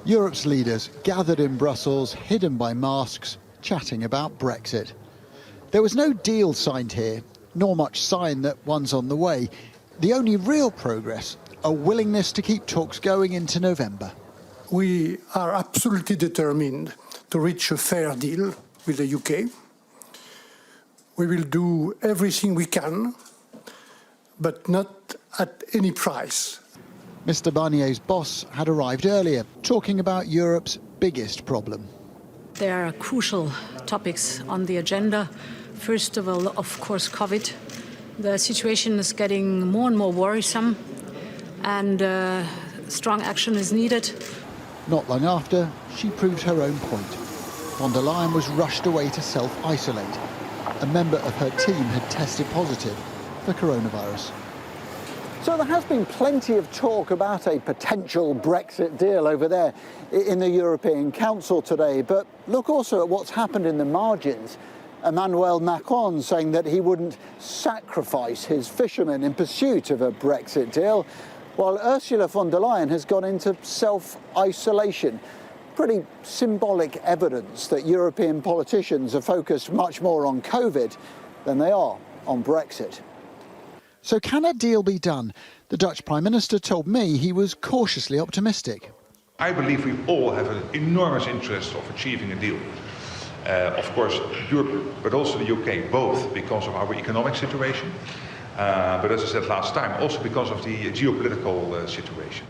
Europe's leaders gathered in Brussels, hidden by masks, chatting about Brexit. There was no deal signed here, nor much sign that one's on the way. The only real progress, a willingness to keep talks going into November. We are absolutely determined to reach a fair deal with the UK. We will do everything we can, but not at any price. Mr Barnier's boss had arrived earlier, talking about Europe's biggest problem. There are crucial topics on the agenda. First of all, of course, COVID. The situation is getting more and more worrisome, and strong action is needed. Not long after, she proved her own point. Von der Leyen was rushed away to self-isolate. A member of her team had tested positive for coronavirus. So there has been plenty of talk about a potential Brexit deal over there in the European Council today. But look also at what's happened in the margins. Emmanuel Macron saying that he wouldn't sacrifice his fishermen in pursuit of a Brexit deal, while Ursula von der Leyen has gone into self-isolation. Pretty symbolic evidence that European politicians are focused much more on COVID than they are on Brexit. So can a deal be done? The Dutch Prime Minister told me he was cautiously optimistic. I believe we all have an enormous interest of achieving a deal. Of course, Europe, but also the UK, both because of our economic situation, but as I said last time, also because of the geopolitical situation.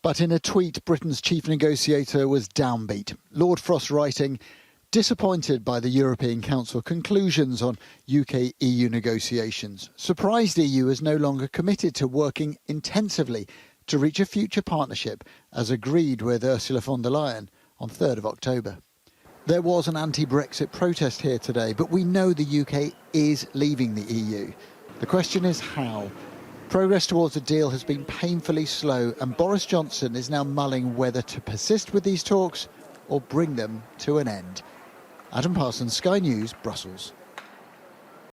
But in a tweet, Britain's chief negotiator was downbeat. Lord Frost writing, disappointed by the European Council conclusions on UK-EU negotiations. Surprised EU is no longer committed to working intensively to reach a future partnership, as agreed with Ursula von der Leyen on 3rd of October. There was an anti-Brexit protest here today, but we know the UK is leaving the EU. The question is how. Progress towards a deal has been painfully slow, and Boris Johnson is now mulling whether to persist with these talks or bring them to an end. Adam Parsons, Sky News, Brussels.